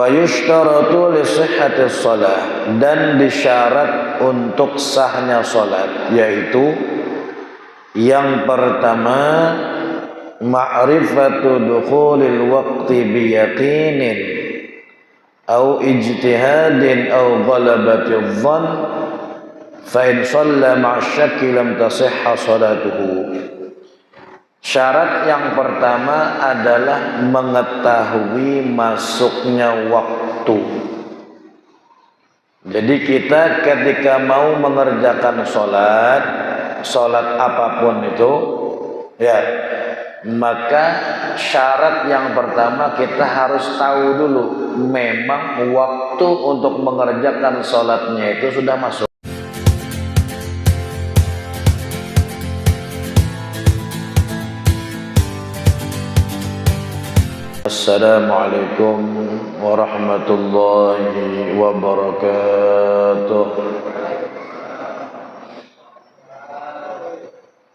Fayushtaratu li sihhatis shalah, dan disyarat untuk sahnya salat, yaitu yang pertama ma'rifatu dukhulil waqti biyaqinin au ijtihadin au ghalabatidh dhann fa in shalla ma'asyakki lam tasihha salatuhu. Syarat yang pertama adalah mengetahui masuknya waktu. Jadi kita ketika mau mengerjakan sholat apapun itu, ya, maka syarat yang pertama kita harus tahu dulu memang waktu untuk mengerjakan sholatnya itu sudah masuk. Assalamualaikum warahmatullahi wabarakatuh.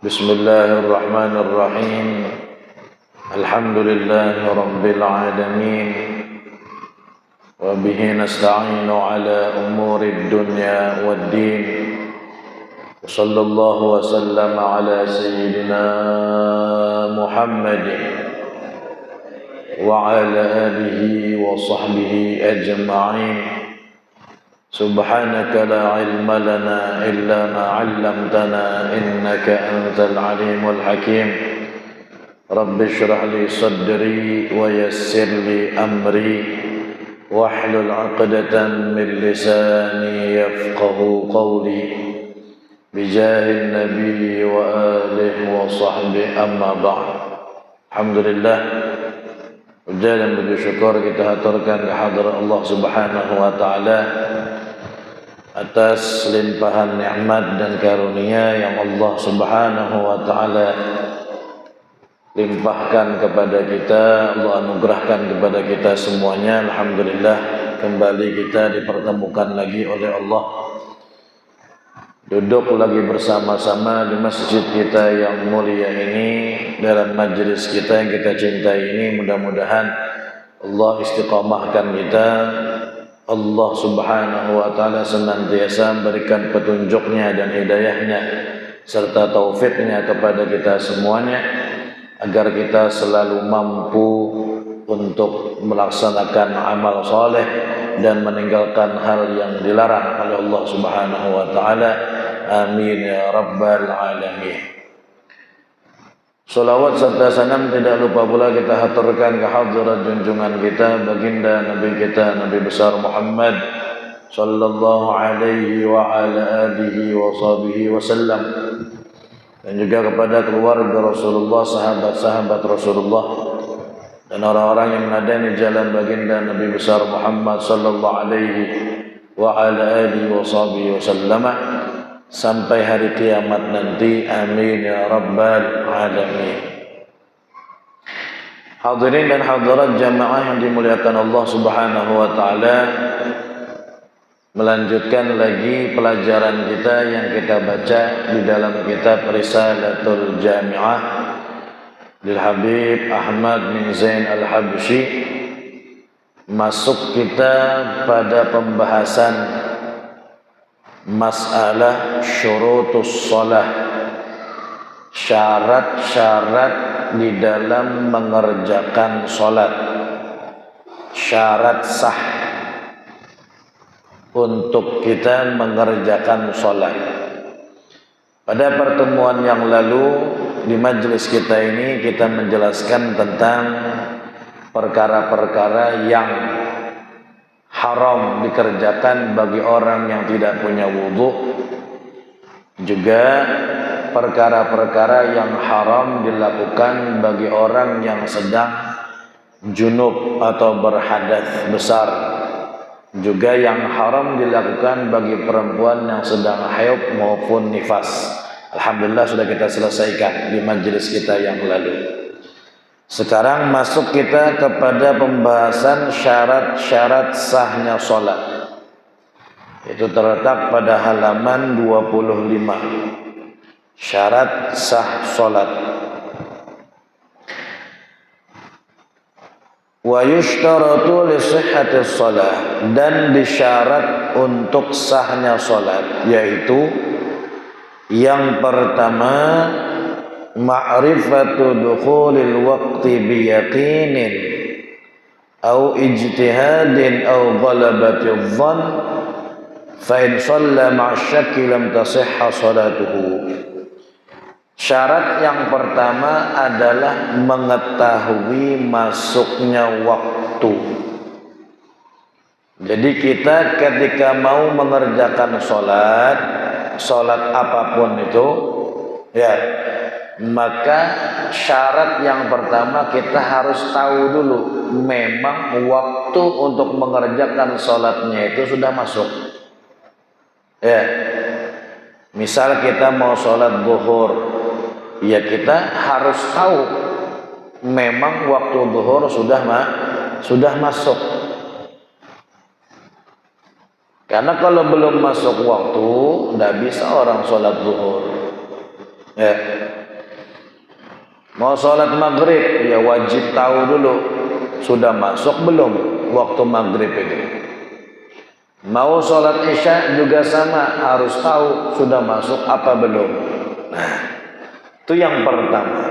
Bismillahirrahmanirrahim. Alhamdulillahi rabbil alamin. Wa bihi nasta'inu ala umurid dunya waddin. Sallallahu wa sallama ala sayyidina Muhammadin وعلى آله وصحبه أجمعين. سبحانك لا علم لنا إلا ما علمتنا إنك أنت العليم الحكيم. رب اشرح لي صدري ويسر لي أمري واحلل عقدة من لساني يفقه قولي بجاه النبي وآله وصحبه أما بعد. الحمد لله. Puja dan puji syukur kita haturkan kehadirat Allah Subhanahu wa taala atas limpahan nikmat dan karunia yang Allah Subhanahu wa taala limpahkan kepada kita, Allah anugerahkan kepada kita semuanya. Alhamdulillah, kembali kita dipertemukan lagi oleh Allah, duduk lagi bersama-sama di masjid kita yang mulia ini, dalam majlis kita yang kita cintai ini. Mudah-mudahan Allah istiqamahkan kita, Allah Subhanahu wa taala senantiasa memberikan petunjuknya dan hidayahnya serta taufiknya kepada kita semuanya, agar kita selalu mampu untuk melaksanakan amal soleh dan meninggalkan hal yang dilarang oleh Allah Subhanahu wa taala. Amin ya rabbal alamin. Salawat serta salam tidak lupa pula kita haturkan ke hadirat junjungan kita, baginda Nabi kita, Nabi besar Muhammad sallallahu alaihi wa ala alihi wa sahbihi wasallam, dan juga kepada keluarga Rasulullah, sahabat-sahabat Rasulullah, dan orang-orang yang meneladani jalan baginda Nabi besar Muhammad sallallahu alaihi wa ala alihi wa sahbihi wasallam sampai hari kiamat nanti. Amin ya rabbal alamin. Hadirin dan hadirat jamaah yang dimuliakan Allah Subhanahu wa taala, melanjutkan lagi pelajaran kita yang kita baca di dalam kitab Risalatul Jami'ah lil Habib Ahmad bin Zain Al-Habsyi. Masuk kita pada pembahasan masalah syurutus shalah, syarat-syarat di dalam mengerjakan salat, syarat sah untuk kita mengerjakan salat. Pada pertemuan yang lalu di majelis kita ini kita menjelaskan tentang perkara-perkara yang haram dikerjakan bagi orang yang tidak punya wudu, juga perkara-perkara yang haram dilakukan bagi orang yang sedang junub atau berhadas besar, juga yang haram dilakukan bagi perempuan yang sedang haid maupun nifas. Alhamdulillah sudah kita selesaikan di majelis kita yang lalu. Sekarang masuk kita kepada pembahasan syarat-syarat sahnya sholat. Itu terletak pada halaman 25. Syarat sah sholat. Wa yushtaratu li sihhatis shalah, dan disyarat untuk sahnya salat, yaitu yang pertama ma'rifatu dukhulil waqti biyaqinin au ijtihadin au ghalabatidh dhann fa in shalla ma'asyakki lam tasihha salatuhu. Syarat yang pertama adalah mengetahui masuknya waktu. Jadi kita ketika mau mengerjakan sholat apapun itu, ya, maka syarat yang pertama kita harus tahu dulu memang waktu untuk mengerjakan sholatnya itu sudah masuk. Ya, misal kita mau sholat zuhur, ya kita harus tahu memang waktu zuhur sudah masuk. Karena kalau belum masuk waktu, tidak bisa orang sholat zuhur. Ya. Mau sholat maghrib, ya wajib tahu dulu sudah masuk belum waktu maghrib itu. Mau sholat isya juga sama, harus tahu sudah masuk apa belum. Nah, itu yang pertama.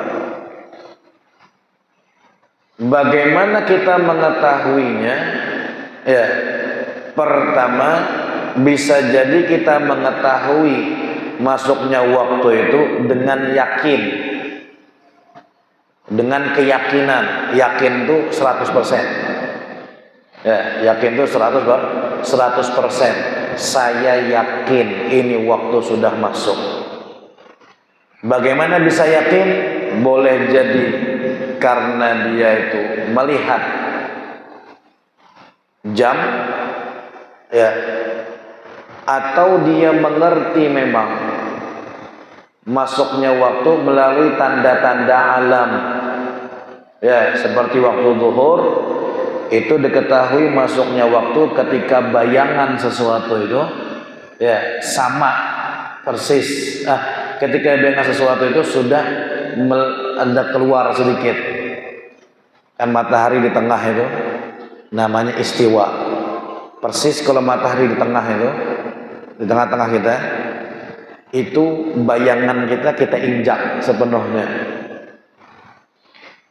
Bagaimana kita mengetahuinya? Ya, pertama bisa jadi kita mengetahui masuknya waktu itu dengan yakin, dengan keyakinan. Yakin itu 100%. Ya, yakin itu 100%. Saya yakin ini waktu sudah masuk. Bagaimana bisa yakin? Boleh jadi karena dia itu melihat jam, ya, atau dia mengerti memang masuknya waktu melalui tanda-tanda alam. Ya, seperti waktu zuhur itu diketahui masuknya waktu ketika bayangan sesuatu itu, ya, sama persis. Ketika bayangan sesuatu itu sudah ada keluar sedikit, kan matahari di tengah itu namanya istiwa. Persis kalau matahari di tengah itu, di tengah-tengah kita, itu bayangan kita injak sepenuhnya.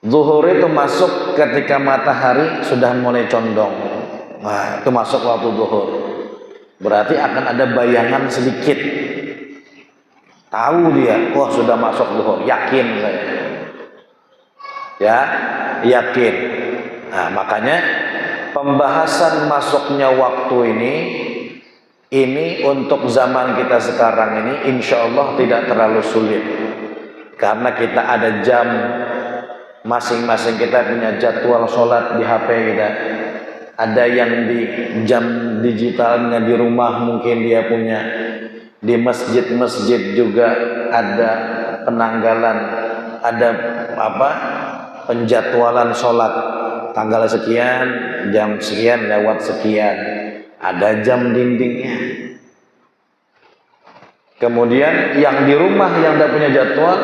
Zuhur itu masuk ketika matahari sudah mulai condong. Nah, itu masuk waktu zuhur. Berarti akan ada bayangan sedikit. Tahu dia, wah sudah masuk zuhur, yakin saya. Ya, yakin. Nah, makanya pembahasan masuknya waktu ini untuk zaman kita sekarang ini insya Allah tidak terlalu sulit. Karena kita ada jam, masing-masing kita punya jadwal sholat di HP kita. Ada yang di jam digitalnya di rumah mungkin dia punya. Di masjid-masjid juga ada penanggalan, ada penjadwalan sholat. Tanggal sekian, jam sekian, lewat sekian. Ada jam dindingnya. Kemudian yang di rumah yang tidak punya jadwal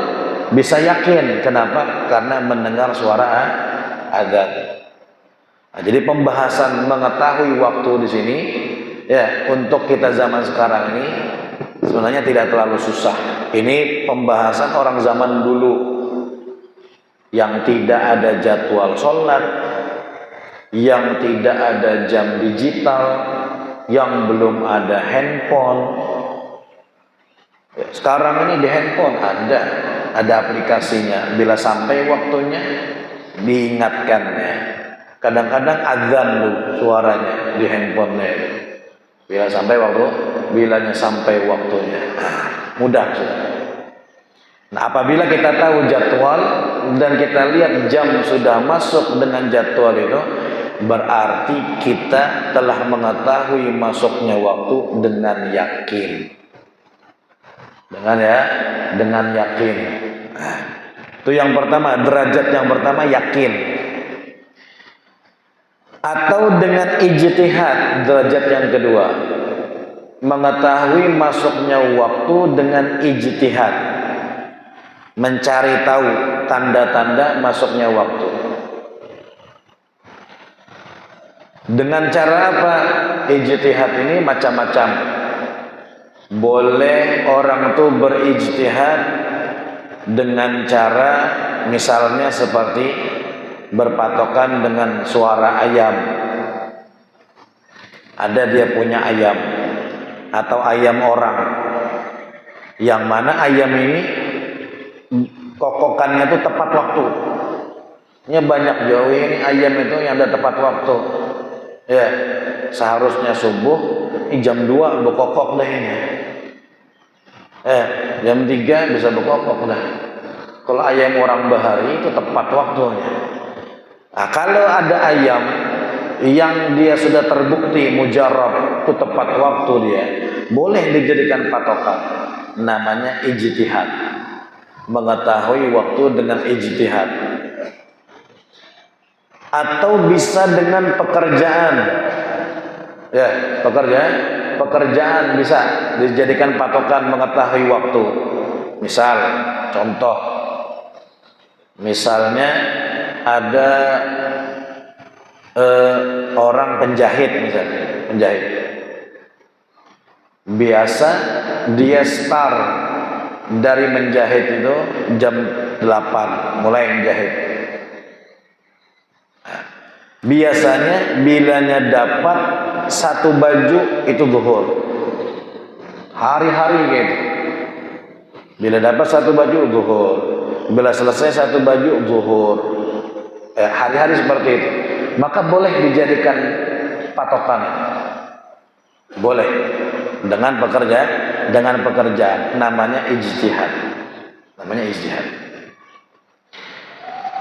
bisa yakin. Kenapa? Karena mendengar suara azan. Nah, jadi pembahasan mengetahui waktu di sini, ya, untuk kita zaman sekarang ini sebenarnya tidak terlalu susah. Ini pembahasan orang zaman dulu yang tidak ada jadwal sholat, yang tidak ada jam digital, yang belum ada handphone. Sekarang ini di handphone ada aplikasinya. Bila sampai waktunya diingatkannya. Kadang-kadang azan tuh suaranya di handphonenya. Bila sampai waktunya, mudah sudah. Nah, apabila kita tahu jadwal dan kita lihat jam sudah masuk dengan jadwal itu, berarti kita telah mengetahui masuknya waktu dengan yakin. Dengan yakin. Nah, itu yang pertama, derajat yang pertama yakin. Atau dengan ijtihad, derajat yang kedua, mengetahui masuknya waktu dengan ijtihad, mencari tahu tanda-tanda masuknya waktu. Dengan cara apa? Ijtihad ini macam-macam. Boleh orang tuh berijtihad dengan cara misalnya seperti berpatokan dengan suara ayam. Ada dia punya ayam atau ayam orang, yang mana ayam ini kokokannya itu tepat waktu. Ini banyak jauh ini ayam itu yang ada tepat waktu. Ya, seharusnya subuh jam 2 berkokok dah ini. Jam 3 bisa berkokok dah. Kalau ayam orang bahari itu tepat waktunya. Nah, kalau ada ayam yang dia sudah terbukti mujarab itu tepat waktu dia, boleh dijadikan patokan. Namanya ijtihad. Mengetahui waktu dengan ijtihad. Atau bisa dengan pekerjaan. Ya, pekerjaan bisa dijadikan patokan mengetahui waktu. Misal, contoh, misalnya ada orang penjahit misalnya, penjahit. Biasa dia start dari menjahit itu jam 8 mulai menjahit. Biasanya bilanya dapat satu baju itu zuhur. Hari-hari gitu. Bila dapat satu baju zuhur, bila selesai satu baju zuhur. Hari-hari seperti itu. Maka boleh dijadikan patokan. Boleh dengan pekerjaan namanya ijtihad. Namanya ijtihad.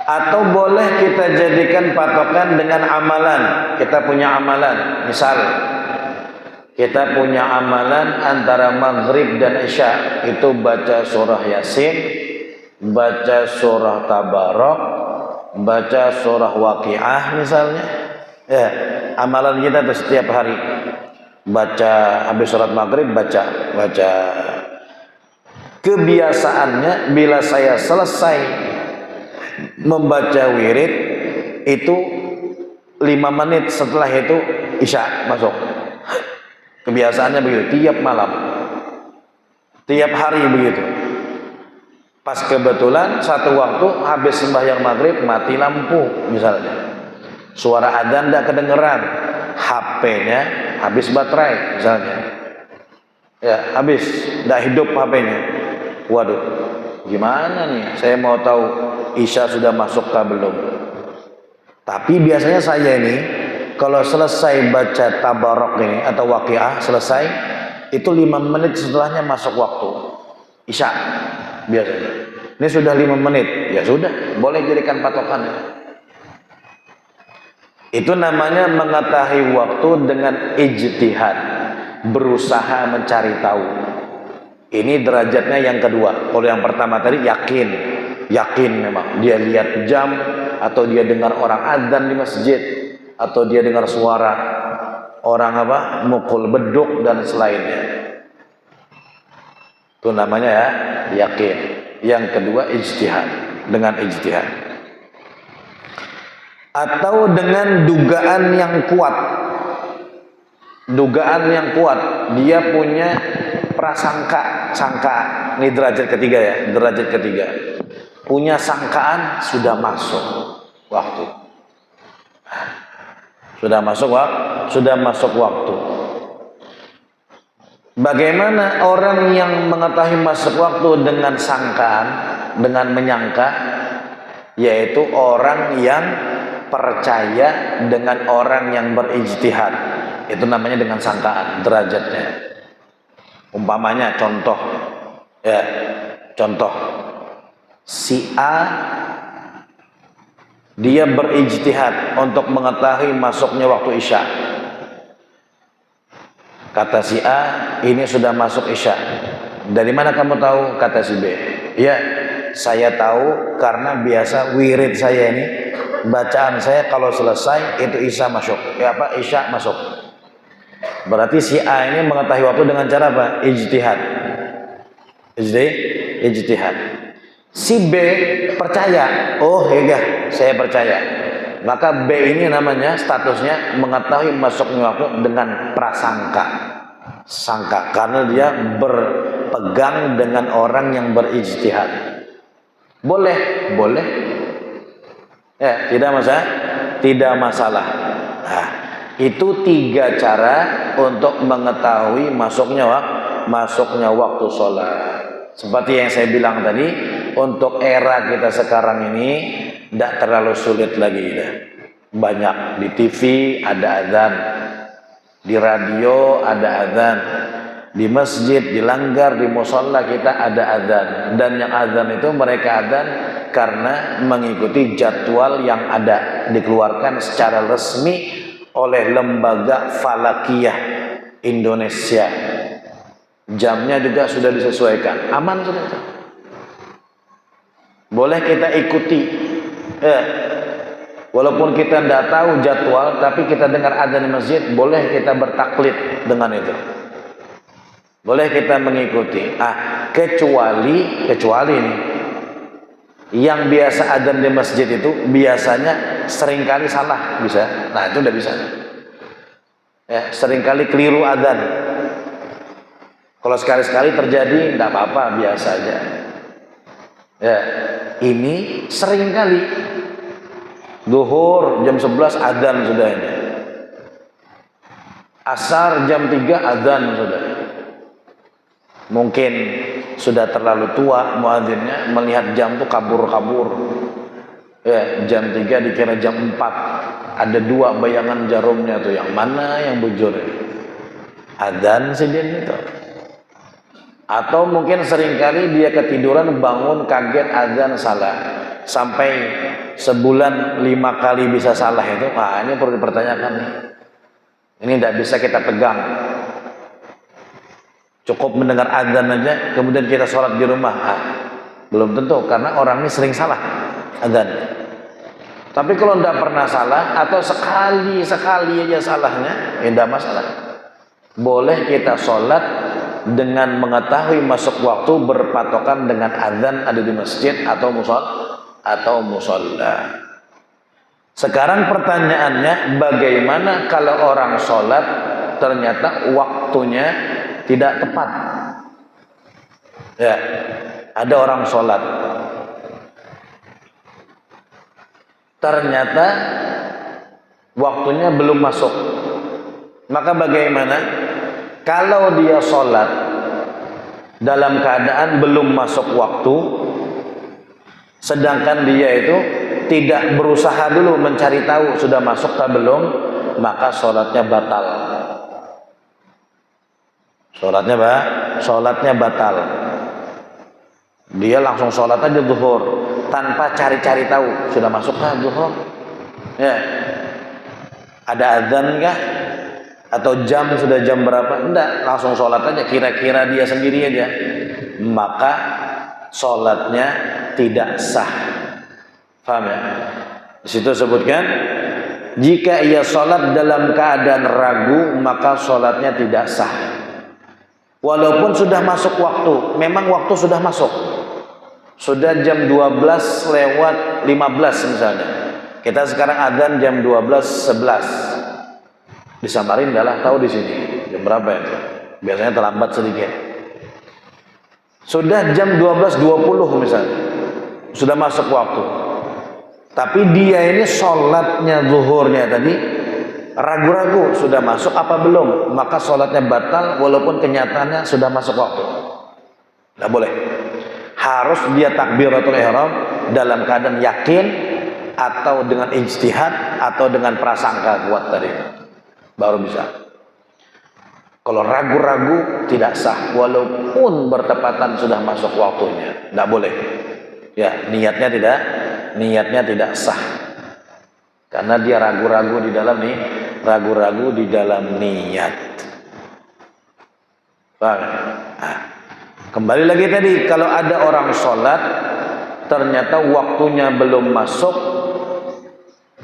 Atau boleh kita jadikan patokan dengan amalan. Kita punya amalan. Misal kita punya amalan antara maghrib dan isya, itu baca surah Yasin, baca surah Tabarok, baca surah Waqiah misalnya. Ya, amalan kita itu setiap hari. Baca habis sholat maghrib baca. Kebiasaannya bila saya selesai membaca wirid itu 5 menit setelah itu isya masuk. Kebiasaannya begitu tiap malam, tiap hari begitu. Pas kebetulan satu waktu habis sembahyang maghrib mati lampu misalnya, suara adzan tidak kedengeran, HP-nya habis baterai misalnya, ya habis, tidak hidup HP-nya. Waduh, gimana nih? Saya mau tahu isya sudah masuk kah belum? Tapi biasanya saya ini kalau selesai baca Tabarok ini atau Waqiah selesai, itu 5 menit setelahnya masuk waktu isya biasanya. Ini sudah 5 menit, ya sudah, boleh jadikan patokan. Itu namanya mengetahui waktu dengan ijtihad, berusaha mencari tahu. Ini derajatnya yang kedua. Kalau yang pertama tadi yakin memang dia lihat jam, atau dia dengar orang adzan di masjid, atau dia dengar suara orang mukul beduk dan selainnya. Itu namanya ya yakin. Yang kedua ijtihad, dengan ijtihad. Atau dengan dugaan yang kuat. Dugaan yang kuat, dia punya prasangka, ini derajat ketiga ya, derajat ketiga. Punya sangkaan sudah masuk waktu. Sudah masuk waktu. Bagaimana orang yang mengetahui masuk waktu dengan sangkaan, dengan menyangka, yaitu orang yang percaya dengan orang yang berijtihad. Itu namanya dengan sangkaan, derajatnya. Umpamanya contoh si A dia berijtihad untuk mengetahui masuknya waktu isya. Kata si A, ini sudah masuk isya. Dari mana kamu tahu? Kata si B, ya saya tahu karena biasa wirid saya ini, bacaan saya kalau selesai itu isya masuk. Isya masuk. Berarti si A ini mengetahui waktu dengan cara apa? Ijtihad. Si B percaya, oh ya saya percaya. Maka B ini namanya statusnya mengetahui masuknya waktu dengan prasangka, sangka, karena dia berpegang dengan orang yang berijtihad. Boleh, boleh. Ya, tidak masalah. Nah, itu 3 cara untuk mengetahui masuknya waktu sholat. Seperti yang saya bilang tadi, untuk era kita sekarang ini tidak terlalu sulit lagi. Banyak di TV ada azan, di radio ada azan, di masjid, di langgar, di musholla kita ada azan. Dan yang azan itu mereka azan karena mengikuti jadwal yang ada, dikeluarkan secara resmi oleh Lembaga Falakiyah Indonesia. Jamnya juga sudah disesuaikan, aman sudah. Boleh kita ikuti. Walaupun kita tidak tahu jadwal, tapi kita dengar azan di masjid, boleh kita bertaklid dengan itu. Boleh kita mengikuti. Kecuali ini, yang biasa azan di masjid itu biasanya seringkali salah, bisa. Nah, itu udah bisa. Ya, seringkali keliru azan. Kalau sekali-sekali terjadi, tidak apa-apa, biasa aja. Ya, ini seringkali. Zuhur jam 11 azan sudah ini. Asar jam 3 azan sudah. Mungkin sudah terlalu tua muadzinnya, melihat jam tuh kabur-kabur. Ya, jam 3 dikira jam 4. Ada 2 bayangan jarumnya tuh, yang mana yang bujur? Azan sedin itu. Atau mungkin seringkali dia ketiduran, bangun kaget azan salah. Sampai sebulan 5 kali bisa salah itu. Ini perlu dipertanyakan nih. Ini tidak bisa kita pegang. Cukup mendengar azan aja, kemudian kita sholat di rumah. Belum tentu, karena orang ini sering salah azan. Tapi kalau tidak pernah salah, atau sekali aja salahnya, ya tidak masalah. Boleh kita sholat dengan mengetahui masuk waktu berpatokan dengan azan ada di masjid atau musolla. Sekarang pertanyaannya, bagaimana kalau orang sholat ternyata waktunya tidak tepat? Ya, ada orang sholat ternyata waktunya belum masuk. Maka bagaimana? Kalau dia sholat dalam keadaan belum masuk waktu, sedangkan dia itu tidak berusaha dulu mencari tahu sudah masuk atau belum, maka sholatnya batal. Sholatnya batal. Dia langsung sholat aja zuhur tanpa cari-cari tahu sudah masuk kah zuhur? Ya. Ada azan kah? Atau jam sudah jam berapa? Enggak, langsung sholat aja, kira-kira dia sendiri aja. Maka sholatnya tidak sah. Paham ya? Di situ sebutkan, jika ia sholat dalam keadaan ragu, maka sholatnya tidak sah. Walaupun sudah masuk waktu, memang waktu sudah masuk. Sudah jam 12 lewat 15 misalnya. Kita sekarang adzan jam 12.11. Di Samarinda lah, tahu di sini jam berapa itu? Biasanya terlambat sedikit. Sudah jam 12.20 misalnya, sudah masuk waktu. Tapi dia ini sholatnya zuhurnya tadi ragu-ragu sudah masuk apa belum, maka sholatnya batal walaupun kenyataannya sudah masuk waktu. Tidak boleh. Harus dia takbiratul ihram dalam keadaan yakin atau dengan ijtihad atau dengan prasangka kuat tadi. Baru bisa. Kalau ragu-ragu tidak sah walaupun bertepatan sudah masuk waktunya, tidak boleh. Ya, niatnya tidak sah. Karena dia ragu-ragu di dalam niat. Paham? Kembali lagi tadi, kalau ada orang sholat ternyata waktunya belum masuk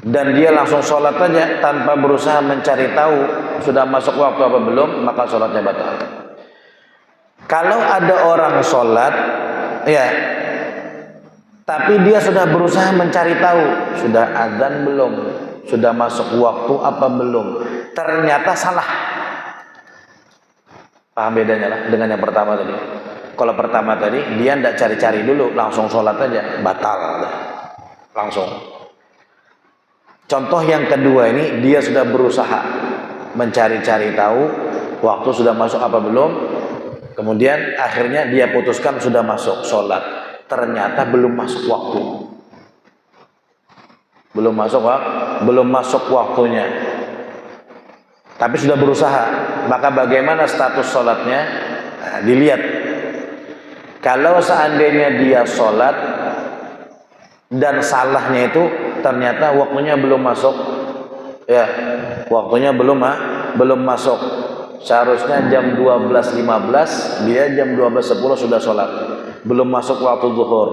dan dia langsung sholat aja tanpa berusaha mencari tahu sudah masuk waktu apa belum, maka sholatnya batal. Kalau ada orang sholat, ya, tapi dia sudah berusaha mencari tahu, sudah azan belum, sudah masuk waktu apa belum, ternyata salah. Paham bedanya lah dengan yang pertama tadi. Kalau pertama tadi dia tidak cari-cari dulu, langsung sholat aja, batal langsung. Contoh yang kedua ini, dia sudah berusaha mencari-cari tahu waktu sudah masuk apa belum, kemudian akhirnya dia putuskan sudah masuk sholat, ternyata belum masuk waktu, belum masuk waktunya, tapi sudah berusaha. Maka bagaimana status sholatnya? Nah, dilihat. Kalau seandainya dia sholat dan salahnya itu ternyata waktunya belum masuk, ya, waktunya belum masuk. Seharusnya jam 12.15, dia jam 12.10 sudah sholat, belum masuk waktu zuhur,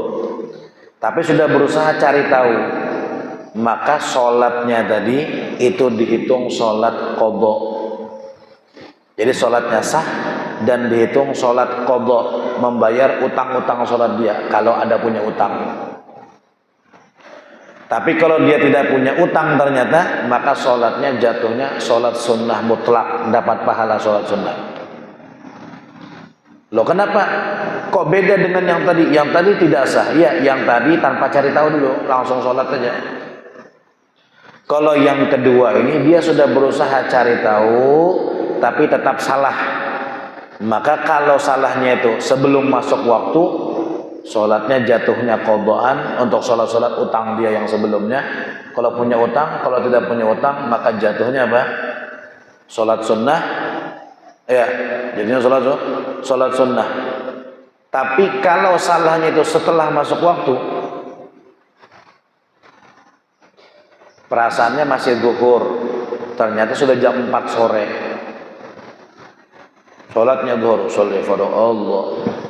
tapi sudah berusaha cari tahu, maka sholatnya tadi itu dihitung sholat qadha. Jadi sholatnya sah dan dihitung sholat qadha, membayar utang-utang sholat dia kalau ada punya utang. Tapi kalau dia tidak punya utang ternyata, maka sholatnya jatuhnya sholat sunnah mutlak, dapat pahala sholat sunnah. Loh, kenapa? Kok beda dengan yang tadi? Yang tadi tidak sah. Ya, yang tadi tanpa cari tahu dulu, langsung sholat saja. Kalau yang kedua ini dia sudah berusaha cari tahu, tapi tetap salah. Maka kalau salahnya itu sebelum masuk waktu, sholatnya jatuhnya qadhaan untuk sholat-sholat utang dia yang sebelumnya. Kalau punya utang, kalau tidak punya utang, maka jatuhnya apa? Sholat sunnah. Ya, jadinya sholat sunnah. Tapi kalau salahnya itu setelah masuk waktu, perasaannya masih zuhur, ternyata sudah jam 4 sore, sholatnya zuhur, sholli fardhu Allah,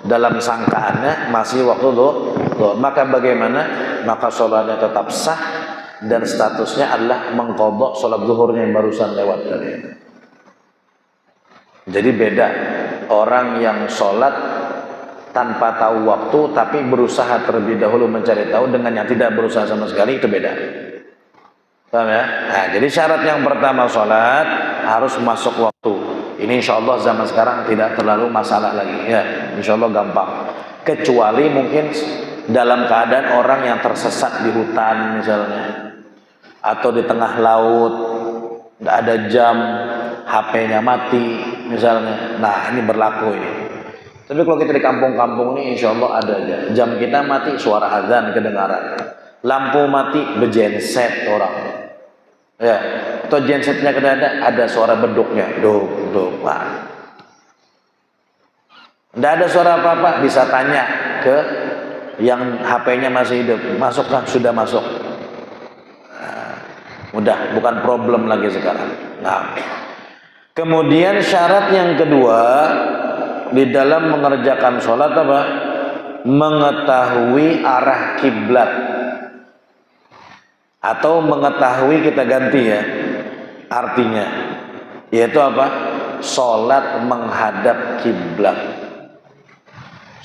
dalam sangkaannya masih waktu zuhur, maka bagaimana? Maka sholatnya tetap sah dan statusnya adalah mengqadha sholat zuhurnya yang barusan lewat tadi. Jadi beda orang yang sholat tanpa tahu waktu tapi berusaha terlebih dahulu mencari tahu dengan yang tidak berusaha sama sekali, itu beda. Paham ya? Nah, jadi syarat yang pertama sholat harus masuk waktu. Ini insya Allah zaman sekarang tidak terlalu masalah lagi, ya, insya Allah gampang. Kecuali mungkin dalam keadaan orang yang tersesat di hutan misalnya, atau di tengah laut, nggak ada jam, HP-nya mati misalnya. Nah, ini berlaku ini. Tapi kalau kita di kampung-kampung ini insya Allah ada aja. Jam kita mati, suara azan kedengaran. Lampu mati, bejenset orang. Ya, atau gensetnya ada suara beduknya, duk. Wah. Nggak ada suara apa-apa, bisa tanya ke yang HP-nya masih hidup, masuk kan? Sudah masuk. Nah, mudah, bukan problem lagi sekarang. Nah, kemudian syarat yang kedua di dalam mengerjakan sholat apa? Mengetahui arah kiblat. Atau mengetahui, kita ganti ya artinya, yaitu apa? Sholat menghadap kiblat.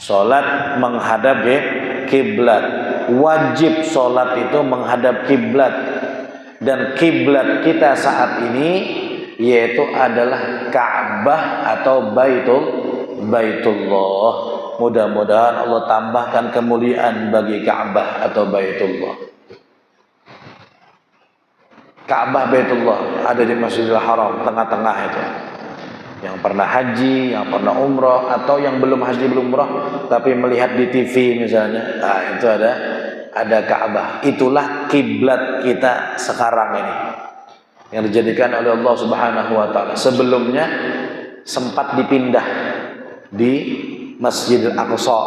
Sholat menghadap kiblat. Wajib sholat itu menghadap kiblat. Dan kiblat kita saat ini yaitu adalah Ka'bah atau Baitullah. Mudah-mudahan Allah tambahkan kemuliaan bagi Ka'bah atau Baitullah. Ka'bah Baitullah ada di Masjidil Haram, tengah-tengah itu. Yang pernah haji, yang pernah umrah, atau yang belum haji belum umrah tapi melihat di TV misalnya, nah itu ada Ka'bah. Itulah kiblat kita sekarang ini, yang dijadikan oleh Allah Subhanahu wa taala. Sebelumnya sempat dipindah di Masjidil Aqsa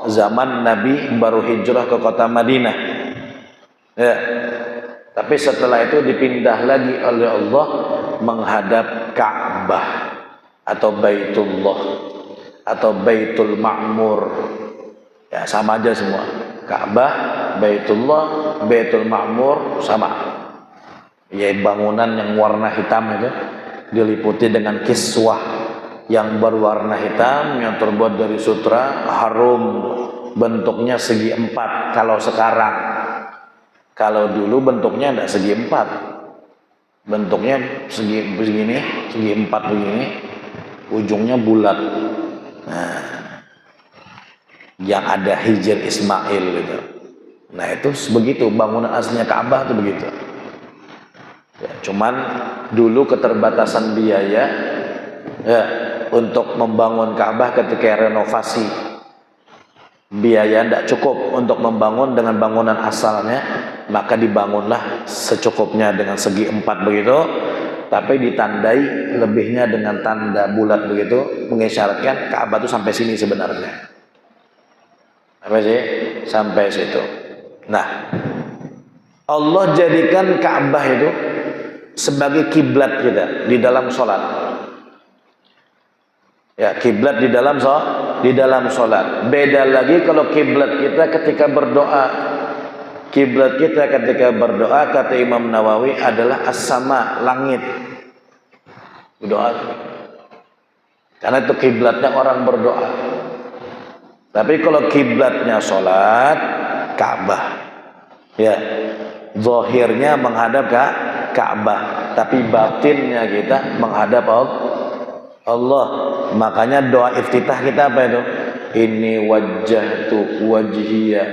zaman Nabi baru hijrah ke kota Madinah. Ya. Tapi setelah itu dipindah lagi oleh Allah menghadap Ka'bah atau Baitullah atau Baitul Ma'mur. Ya, sama aja semua. Ka'bah, Baitullah, Baitul Ma'mur sama. Ya, bangunan yang warna hitam itu diliputi dengan kiswah yang berwarna hitam yang terbuat dari sutra, harum bentuknya segi empat kalau sekarang. Kalau dulu bentuknya tidak segi empat, bentuknya segi begini, segi empat begini, ujungnya bulat. Nah, yang ada Hijr Ismail gitu. Nah itu begitu bangunan aslinya Ka'bah itu begitu. Ya, cuman dulu keterbatasan biaya ya, untuk membangun Ka'bah ketika renovasi, biaya tidak cukup untuk membangun dengan bangunan asalnya, maka dibangunlah secukupnya dengan segi empat begitu, tapi ditandai lebihnya dengan tanda bulat begitu, mengisyaratkan Ka'bah itu sampai sini sebenarnya. Apa sih? Sampai situ. Nah, Allah jadikan Ka'bah itu sebagai kiblat kita di dalam sholat. Ya, kiblat di dalam sholat. Beda lagi kalau kiblat kita ketika berdoa. Kiblat kita ketika berdoa, kata Imam Nawawi, adalah as-sama, langit. Berdoa. Karena itu kiblatnya orang berdoa. Tapi kalau kiblatnya sholat, Ka'bah. Ya, zahirnya menghadap Ka'bah, tapi batinnya kita menghadap Allah. Makanya doa iftitah kita apa itu? Inni wajjahtu wajhiya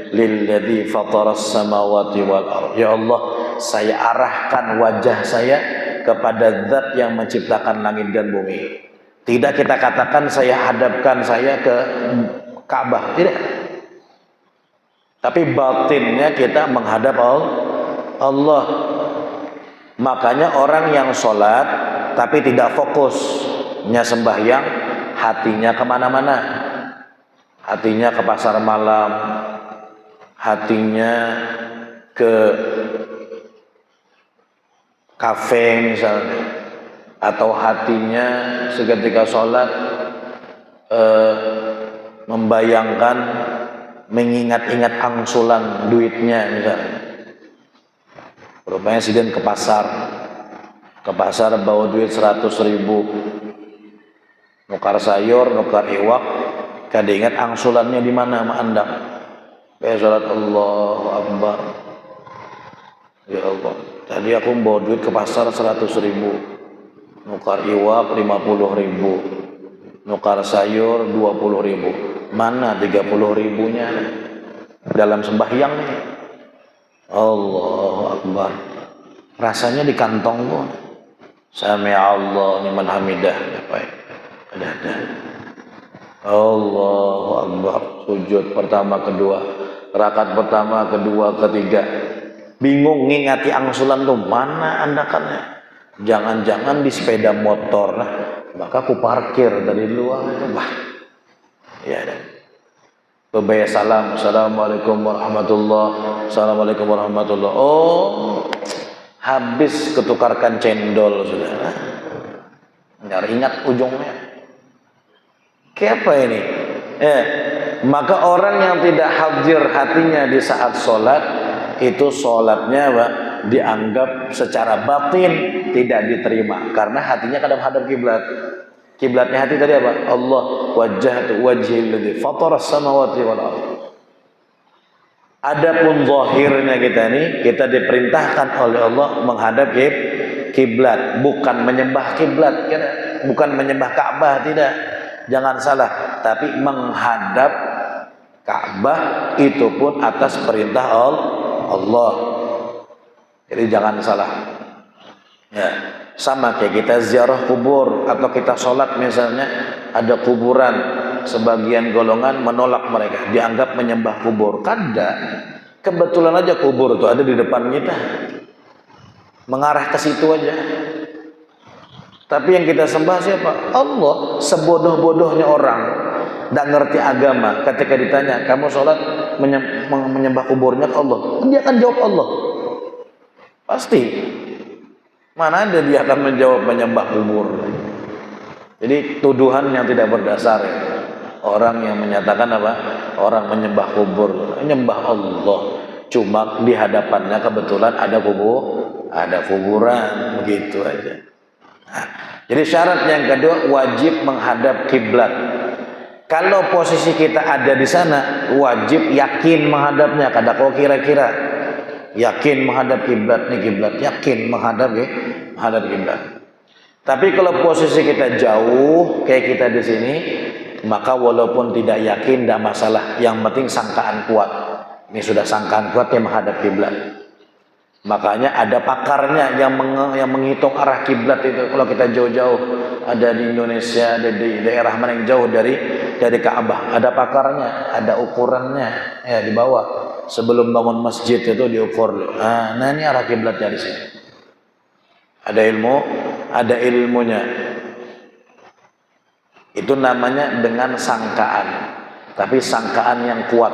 lilladzi fataras samawati wal ardh. Ya Allah, saya arahkan wajah saya kepada Zat yang menciptakan langit dan bumi. Tidak kita katakan saya hadapkan saya ke Ka'bah, tidak. Tapi batinnya kita menghadap Allah. Makanya orang yang sholat tapi tidak fokusnya sembahyang, hatinya kemana-mana. Hatinya ke pasar malam, hatinya ke kafe misalnya, atau hatinya seketika sholat membayangkan, mengingat-ingat angsulan duitnya misalnya. Rupanya sidin ke pasar bawa duit 100.000, nukar sayur, nukar iwak, kada ingat angsulannya di mana sama anda. Kayak sholat Allahu Akbar. Ya Allah, tadi aku bawa duit ke pasar 100.000, nukar iwak 50.000, nukar sayur 20.000. Mana 30.000-nya dalam sembahyang nih? Allahu Akbar. Rasanya di kantong pun. Sami'allahu liman hamidah. Ada. Allahu Akbar. Sujud pertama, kedua, rakaat pertama, kedua, ketiga. Bingung ngingati angsulan tuh mana andakannya? Jangan-jangan di sepeda motor. Nah, maka aku parkir dari luar itu, bah. Ya, dan Bebaya salam, assalamualaikum warahmatullahi, assalamualaikum warahmatullahi. Oh, habis ketukarkan cendol sudah. Nggak ingat ujungnya. Kayak apa ini? Maka orang yang tidak hadir hatinya di saat sholat, itu sholatnya dianggap secara batin tidak diterima karena hatinya kadang hadap kiblat. Kiblatnya hati tadi apa? Allah, wajjahtu wajhi alladzi fataras samawati wal ardh. Adapun zahirnya kita diperintahkan oleh Allah menghadap kiblat, bukan menyembah kiblat, bukan menyembah Ka'bah, tidak. Jangan salah, tapi menghadap Ka'bah itu pun atas perintah Allah. Jadi jangan salah. Ya. Sama kayak kita ziarah kubur atau kita sholat misalnya, ada kuburan, sebagian golongan menolak mereka, dianggap menyembah kubur. Kada, kebetulan aja kubur itu ada di depan kita, mengarah ke situ aja. Tapi yang kita sembah siapa? Allah. Sebodoh-bodohnya orang tidak ngerti agama, ketika ditanya kamu sholat menyembah kuburnya ke Allah, dia akan jawab Allah pasti. Mana ada dia akan menjawab menyembah kubur. Jadi tuduhan yang tidak berdasar ya. Orang yang menyatakan apa? Orang menyembah kubur, menyembah Allah. Cuma di hadapannya kebetulan ada kuburan, begitu aja. Nah, jadi syarat yang kedua wajib menghadap kiblat. Kalau posisi kita ada di sana, wajib yakin menghadapnya. Kada kau kira-kira, yakin menghadap kiblat nih, kiblat yakin menghadap kiblat. Tapi kalau posisi kita jauh kayak kita di sini, maka walaupun tidak yakin tidak masalah. Yang penting sangkaan kuat. Ini sudah sangkaan kuat yang menghadap kiblat. Makanya ada pakarnya yang menghitung arah kiblat itu. Kalau kita jauh-jauh, ada di Indonesia, ada di daerah mana yang jauh dari Ka'bah, ada pakarnya, ada ukurannya, ya di bawah. Sebelum bangun masjid itu diukur. Nah ini arah kiblatnya di sini. Ada ilmunya. Itu namanya dengan sangkaan. Tapi sangkaan yang kuat.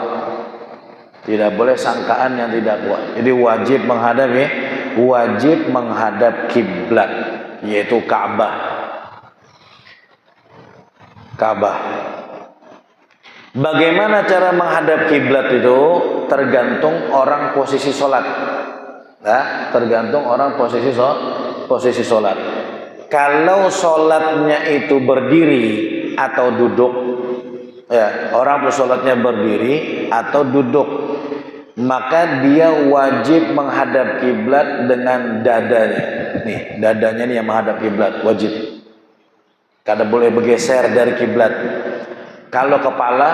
Tidak boleh sangkaan yang tidak kuat. Jadi wajib menghadap kiblat, yaitu Ka'bah. Bagaimana cara menghadap kiblat itu? Tergantung orang posisi sholat. Nah, tergantung orang posisi sholat. Kalau sholatnya itu berdiri atau duduk, ya, orang sholatnya berdiri atau duduk, maka dia wajib menghadap kiblat dengan dadanya. Nih, dadanya nih yang menghadap kiblat, wajib. Kada boleh bergeser dari kiblat. Kalau kepala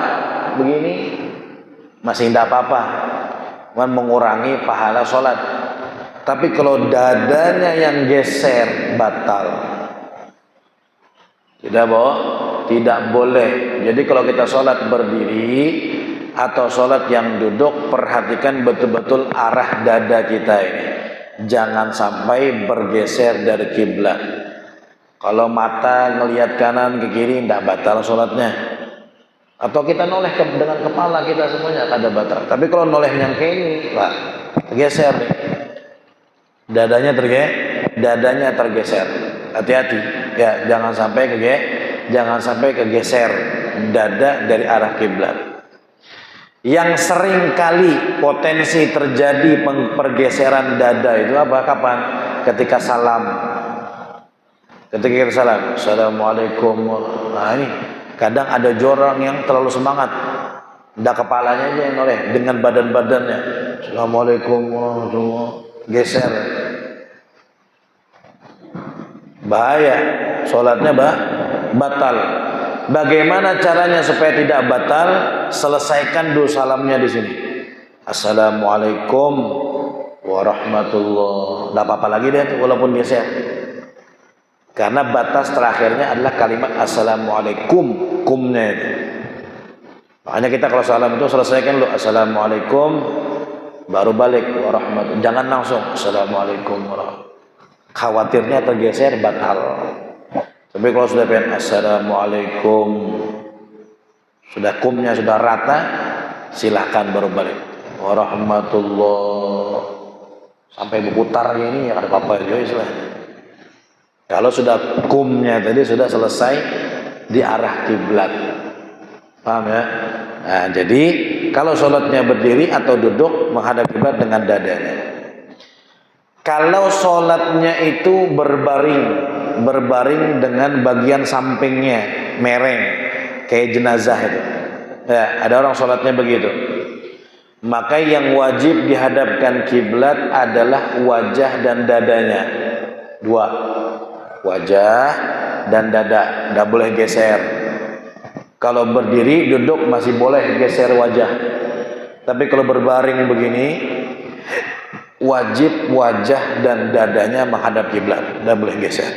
begini masih tidak apa-apa, mengurangi pahala sholat. Tapi kalau dadanya yang geser, batal. Tidak boleh. Jadi kalau kita sholat berdiri atau sholat yang duduk, perhatikan betul-betul arah dada kita ini. Jangan sampai bergeser dari kiblat. Kalau mata ngelihat kanan ke kiri, tidak batal sholatnya. Atau kita noleh dengan kepala kita semuanya, kada batal. Tapi kalau noleh yang kayak ini, Pak, tergeser nih. Dadanya tergeser. Hati-hati, ya, jangan sampai kegeser dada dari arah kiblat. Yang sering kali potensi terjadi pergeseran dada itu apa? Kapan? Ketika salam. Ketika kita salam, assalamualaikum. Nah ini kadang ada orang yang terlalu semangat, tidak kepalanya aja yang noleh, dengan badan-badannya. Assalamualaikum warahmatullahi wabarakatuh. Geser. Bahaya, sholatnya batal. Bagaimana caranya supaya tidak batal? Selesaikan dulu salamnya di sini. Assalamualaikum warahmatullahi. Tidak apa-apa lagi deh, walaupun geser. Karena batas terakhirnya adalah kalimat assalamualaikum, kumnya itu. Makanya kita kalau salam itu selesaikan dulu assalamualaikum, baru balik warahmatullahi. Jangan langsung assalamualaikum warahmatullahi. Khawatirnya tergeser, batal. Tapi kalau sudah pengen assalamualaikum, sudah kumnya sudah rata, silahkan baru balik warahmatullahi. Sampai berputar ini ya ada apa-apa juga istilahnya. Kalau sudah kumnya tadi sudah selesai di arah kiblat, paham ya? Nah, jadi kalau sholatnya berdiri atau duduk menghadap kiblat dengan dadanya. Kalau sholatnya itu berbaring dengan bagian sampingnya mereng, kayak jenazah itu. Ya, ada orang sholatnya begitu. Maka yang wajib dihadapkan kiblat adalah wajah dan dadanya. Dua. Wajah dan dada, tidak boleh geser. Kalau berdiri, duduk masih boleh geser wajah. Tapi kalau berbaring begini, wajib wajah dan dadanya menghadap kiblat, tidak boleh geser.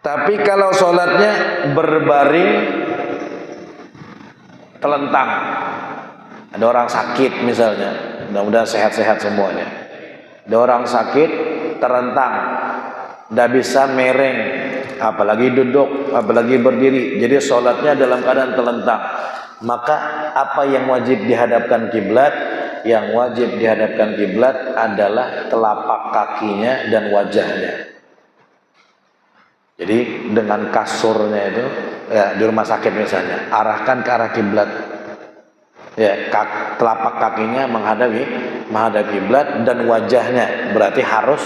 Tapi kalau sholatnya berbaring telentang, ada orang sakit misalnya, mudah-mudahan sehat-sehat semuanya. Ada orang sakit terentang, tidak bisa mereng, apalagi duduk, apalagi berdiri. Jadi sholatnya dalam keadaan telentang. Maka apa yang wajib dihadapkan kiblat? Yang wajib dihadapkan kiblat adalah telapak kakinya dan wajahnya. Jadi dengan kasurnya itu, ya, di rumah sakit misalnya, arahkan ke arah kiblat. Ya, telapak kakinya menghadap kiblat dan wajahnya berarti harus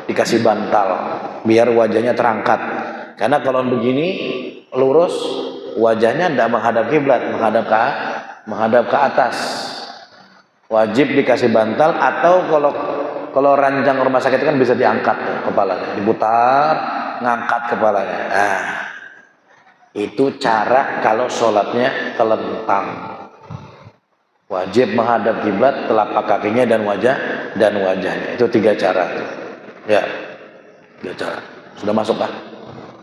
dikasih bantal biar wajahnya terangkat. Karena kalau begini lurus, wajahnya tidak menghadap kiblat, menghadap ke atas. Wajib dikasih bantal, atau kalau ranjang rumah sakit kan bisa diangkat kepalanya, diputar, ngangkat kepalanya. Nah, itu cara kalau sholatnya telentang. Wajib menghadap kiblat, telapak kakinya dan wajahnya. Itu 3 cara. Ya, 3 cara. Sudah masuk kah?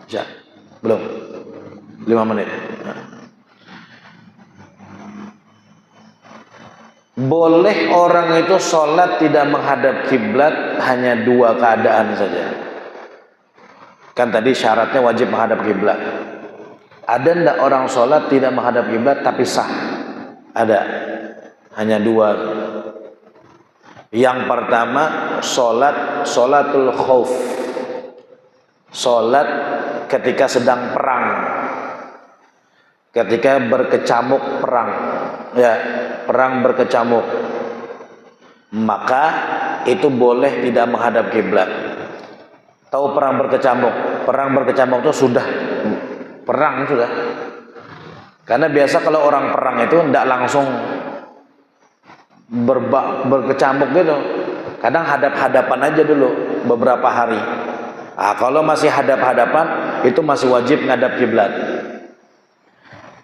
Ya, belum. 5 menit. Nah. Boleh orang itu sholat tidak menghadap kiblat hanya 2 keadaan saja. Kan tadi syaratnya wajib menghadap kiblat. Ada enggak orang sholat tidak menghadap kiblat tapi sah? Ada. Hanya 2. Yang pertama, sholatul khauf. Sholat ketika sedang perang. Ketika berkecamuk perang. Ya, perang berkecamuk. Maka itu boleh tidak menghadap kiblat. Tahu perang berkecamuk? Perang berkecamuk itu sudah perang sudah. Karena biasa kalau orang perang itu tidak langsung berkecamuk gitu. Kadang hadap-hadapan aja dulu beberapa hari. Nah, kalau masih hadap-hadapan itu masih wajib ngadap kiblat.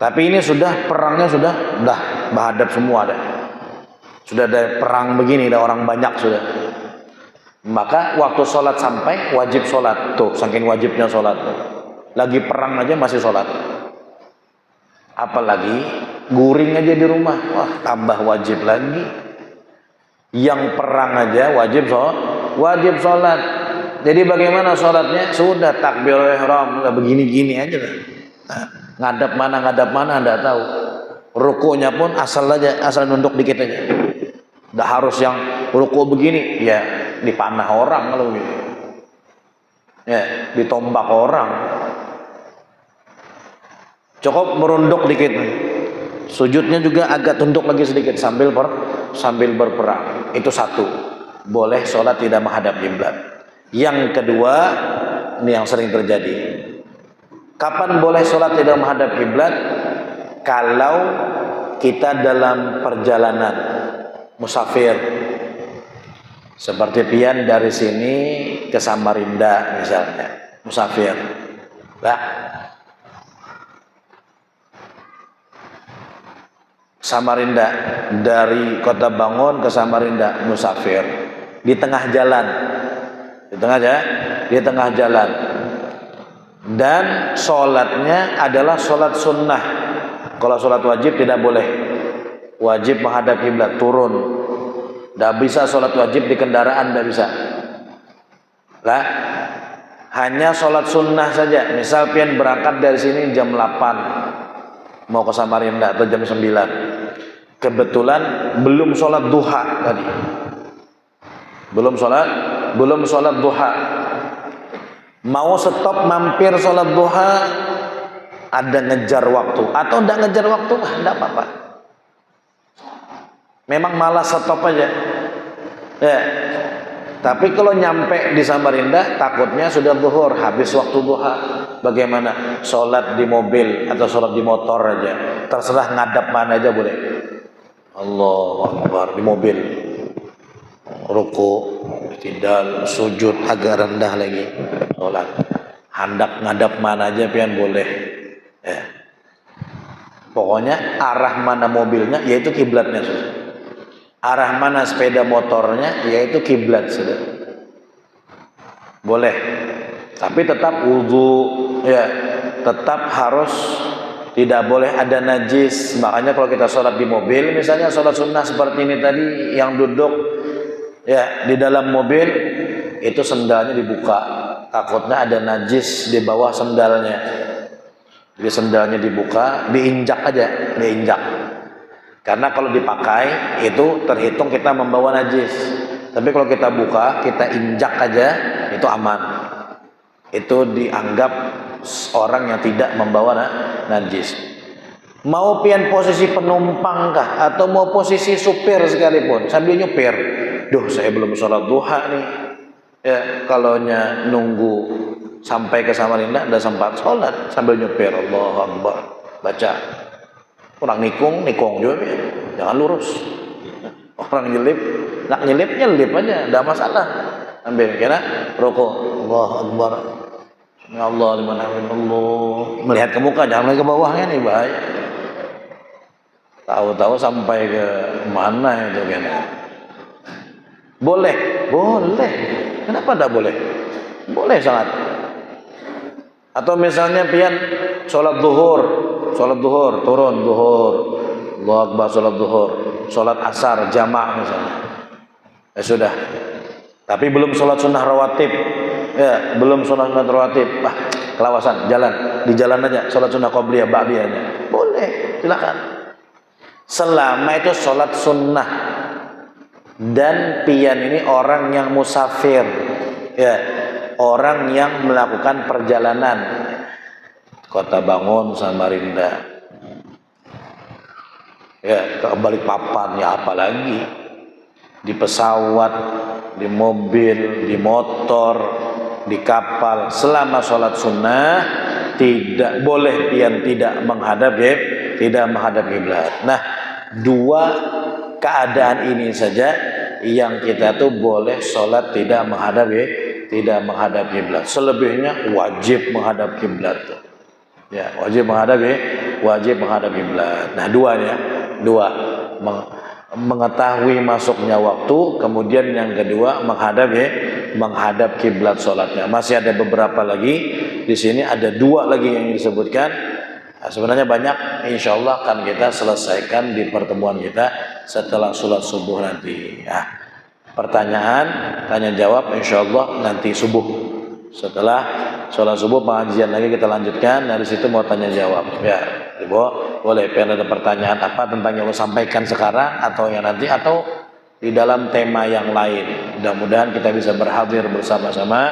Tapi ini sudah perangnya sudah menghadap semua dah. Sudah ada perang begini, ada orang banyak sudah. Maka waktu sholat sampai wajib sholat tuh, saking wajibnya sholat tuh. Lagi perang aja masih sholat. Apalagi guring aja di rumah, wah tambah wajib lagi. Yang perang aja wajib sholat. Jadi bagaimana sholatnya? Sudah takbirul ihram, begini-gini aja lah. Nah, ngadap mana anda tahu. Rukunya pun asal nunduk dikit aja. Nggak harus yang ruku begini, ya dipanah orang kalau gitu. Ya, ditombak orang. Cukup merunduk dikit. Sujudnya juga agak tunduk lagi sedikit sambil berperang. Itu 1. Boleh sholat tidak menghadap kiblat. Yang kedua, ini yang sering terjadi. Kapan boleh sholat tidak menghadap kiblat? Kalau kita dalam perjalanan musafir, seperti pian dari sini ke Samarinda misalnya, musafir. Nah, Samarinda, dari Kota Bangun ke Samarinda musafir, di tengah jalan, di tengah jalan, dan sholatnya adalah sholat sunnah. Kalau sholat wajib tidak boleh, wajib menghadap kiblat, turun. Tidak bisa sholat wajib di kendaraan, tidak bisa. Lah, hanya sholat sunnah saja. Misal pian berangkat dari sini jam 8 mau ke Samarinda atau jam 9. Kebetulan belum sholat duha tadi. Belum sholat duha. Mau stop mampir sholat duha, ada ngejar waktu atau tidak ngejar waktu, tidak apa-apa. Memang malas stop aja. Ya. Tapi kalau nyampe di Samarinda takutnya sudah zuhur, habis waktu duha. Bagaimana? Sholat di mobil atau sholat di motor aja. Terserah ngadap mana aja boleh. Allahu Akbar di mobil. Ruku, tidak, sujud agak rendah lagi. Sholat. Hendak ngadap mana aja pian boleh. Ya. Pokoknya arah mana mobilnya yaitu kiblatnya sudah. Arah mana sepeda motornya yaitu kiblat sudah. Boleh. Tapi tetap wudu, ya, tetap harus tidak boleh ada najis. Makanya kalau kita sholat di mobil, misalnya sholat sunnah seperti ini tadi, yang duduk ya di dalam mobil itu sendalnya dibuka, takutnya ada najis di bawah sendalnya. Jadi sendalnya dibuka, diinjak aja, diinjak. Karena kalau dipakai itu terhitung kita membawa najis. Tapi kalau kita buka, kita injak aja, itu aman. Itu dianggap orang yang tidak membawa najis. Mau pian posisi penumpang kah atau mau posisi supir sekalipun sambil nyupir, duh saya belum sholat duha nih. Ya, kalaunya nunggu sampai ke Samarinda udah sempat sholat sambil nyupir. Allahu Akbar, baca. Orang nikung juga ya. Jangan lurus. Orang nyelip, nak nyelip aja, enggak masalah. Ambil kira rukuk. Allahu Akbar. Ya Allah liman hamidallah. Melihat ke muka, jangan ke bawahnya nih, bahaya. Tahu-tahu sampai ke mana itu kan? Boleh. Kenapa tidak boleh? Boleh sangat. Atau misalnya pian sholat zuhur, turun zuhur, Allahu Akbar sholat zuhur, sholat asar jamaah misalnya. Ya sudah. Tapi belum sholat sunnah rawatib, ya belum sholat sunnah rawatib. Kelawasan, di jalan aja, sholat sunnah qobliyah, ba'diyahnya. Boleh, silakan. Selama itu sholat sunnah dan pian ini orang yang musafir, ya orang yang melakukan perjalanan Kota Bangun, Samarinda, ya ke Balikpapan, ya apalagi di pesawat, di mobil, di motor, di kapal, selama sholat sunnah tidak boleh pian tidak menghadap kiblat. Nah, dua keadaan ini saja yang kita tuh boleh sholat tidak menghadap kiblat. Selebihnya wajib menghadap kiblat. Ya, wajib menghadap kiblat. Nah, dua mengetahui masuknya waktu, kemudian yang kedua menghadap kiblat sholatnya. Masih ada beberapa lagi di sini, ada dua lagi yang disebutkan. Sebenarnya banyak, insya Allah akan kita selesaikan di pertemuan kita setelah sholat subuh nanti. Pertanyaan, tanya jawab, insya Allah nanti subuh. Setelah sholat subuh pengajian lagi kita lanjutkan. Dari situ mau tanya jawab. Ya, boleh. Ada pertanyaan apa tentang yang lo sampaikan sekarang atau yang nanti atau di dalam tema yang lain. Mudah-mudahan kita bisa berhadir bersama-sama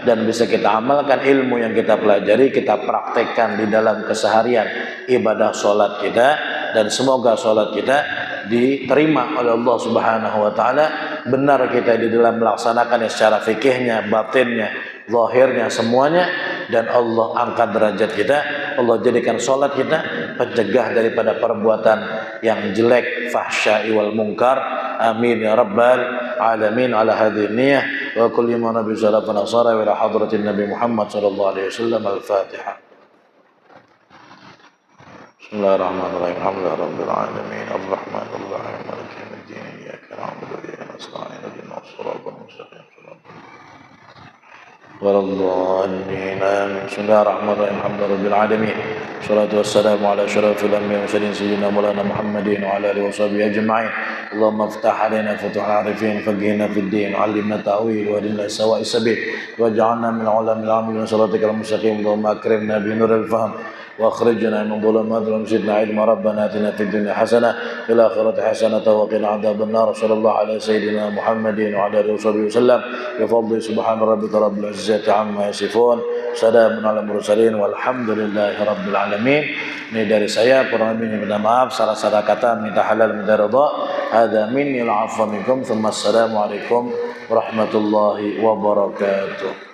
dan bisa kita amalkan ilmu yang kita pelajari, kita praktekkan di dalam keseharian ibadah sholat kita, dan semoga sholat kita diterima oleh Allah Subhanahu wa Ta'ala. Benar kita di dalam melaksanakannya secara fikihnya, batinnya, zahirnya, semuanya, dan Allah angkat derajat kita. Allah jadikan sholat kita pencegah daripada perbuatan yang jelek, fahsya'i wal munkar. Amin ya rabbal alamin. Ala hadhihi niyyah wa kulli ma nabi sallallahu alaihi wasallam ila hadratin Nabi Muhammad sallallahu alaihi wasallam. Al-Fatihah. Bismillahirrahmanirrahim. Alhamdulillahirabbil alamin. Arrahmanir rahim. Maliki yaumiddin. Iyyaka na'budu wa iyyaka nasta'in. Ihdinas siratal mustaqim. Waladhdallin. Bismillahirrahmanirrahim. Alhamdulillahirabbil alamin. Wassalatu wassalamu ala asyrafil anbiya'i wal mursalin sayyidina maulana Muhammadin wa ala alihi washabihi ajma'in. Allahumma iftah alaina futuhal arifin, faqihna fid din, 'allimna ta'wil wa hadina sawa'is sabil, waj'alna min ulamil 'amilin shiratikal mustaqim. Allahumma akrimna bi nuril fahm wa akhrijna min dhulumatil wahmi zidna ilma. Rabbana atina fid dunya hasanah fil akhirati hasanah wa qina adzaban nar. Sallallahu ala sayyidina Muhammadin wa ala alihi washabihi wasallam. Bi fadli subhana rabbika rabbil izzati amma yasifun. Salamun alal mursalin walhamdulillahi rabbil alamin. Ini dari saya, kurang lebihnya minta maaf, salah-salah kata minta halal minta ridha. Hadza minni al-'afwa minkum. Assalamualaikum warahmatullahi wabarakatuh.